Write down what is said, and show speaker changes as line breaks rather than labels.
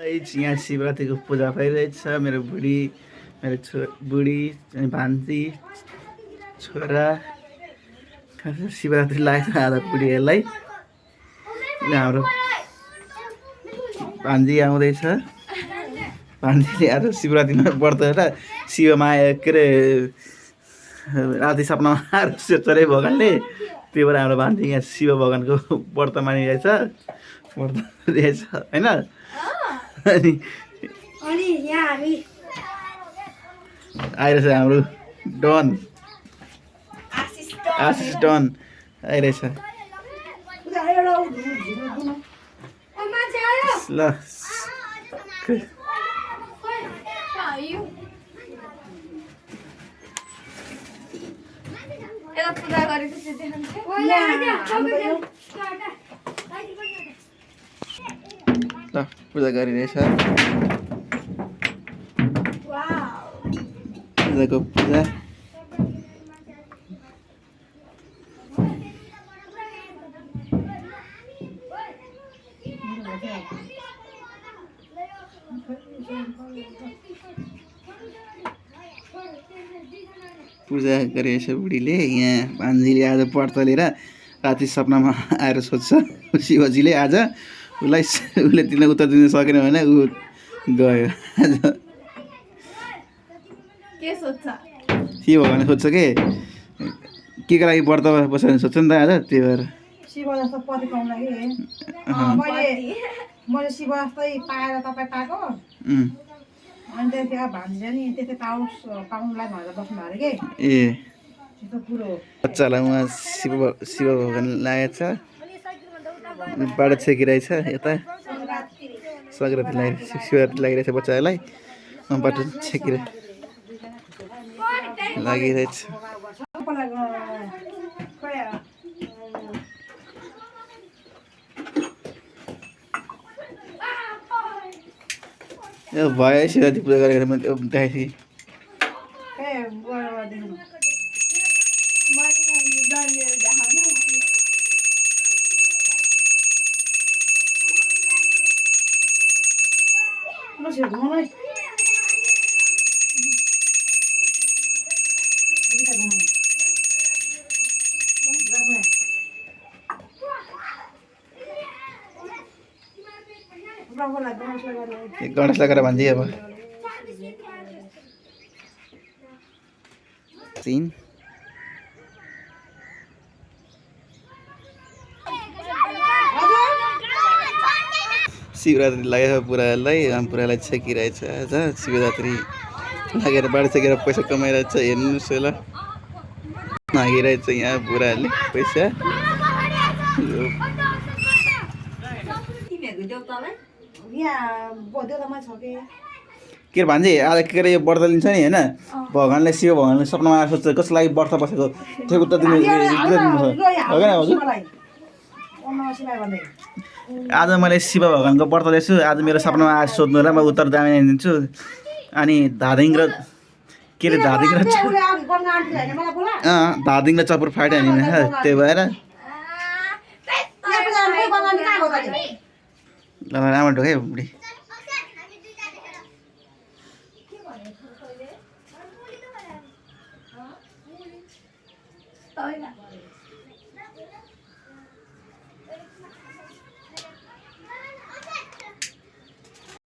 यहाँ शिवरात्रिको पूजा भइरहेछ। मेरो बुढी बुढी अनि भान्जी छोरा शिवरात्रि लागेको छ आज बुढीहरूलाई। हाम्रो भान्जी आउँदैछ। भान्जीले आज शिवरात्रिमा व्रत र शिवमाया के अरे राति सपनामा आएर सोच्छ रे भगवान्ले। त्यही भएर हाम्रो भान्जी यहाँ शिव भगवान्को व्रत मानिरहेछ, व्रत रहेछ होइन। अनि यहाँ हामी आइरहेछ हाम्रो डन आशिष डन आइरहेछ। ल पूजा गरिरहेछ। पूजाको पूजा पूजा गरेछ बुढीले। यहाँ भान्जीले आज व्रत लिएर राति सपनामा आएर सोध्छ शिवजीले आज उसले तिमीलाई उत्तर दिन सकेन भने ऊ गयो। आज के सोध्छ शिव भगवान्ले सोध्छ के लागि व्रत बस्यो भने सोध्छ नि त आज। त्यही भएर
शिव जस्तो पति पाउनु लागि मैले शिव जस्तै पाएर तपाईँ पाएको अनि त्यतिखेर भान्जीले नि त्यस्तै पाउनुलाई भनेर बस्नु अरे के।
ए
त्यो कुरो
बच्चालाई उहाँ शिव भगवान लागेको छ। बाटो छेकिरहेछ यता सङ्क्रान्ति लागिरहेछ, शिवरात्रि लागिरहेछ बच्चाहरूलाई। बाटो लागिरहेछ। भयो शिवरात्रि पूजा गरेर मैले देखाएको थिएँ। गणेश लगाएर भान्जी अब सिन शिवरात्रि लागेको पुरालाई छेकिरहेछ। आज शिवरात्रि लागेर बाटो छेकेर पैसा कमाइरहेछ। हेर्नुहोस् ल मागिरहेछ यहाँ बुढाहरूले पैसा। के अरे भान्जी आज के अरे यो व्रत लिन्छ नि होइन। भगवान्ले शिव भगवान्ले सपनामा आएर सोध्छ कसको लागि व्रत बसेको त्यो उत्तर दिनु आज मैले शिव भगवान्को व्रत लिएछु। आज मेरो सपनामा आएर सोध्नु र म उत्तर दिन्छु। अनि धादिङ र के अरे धादिङ र चपुर फाट्यो नि त्यही भएर राम्रो ढोके बुढी।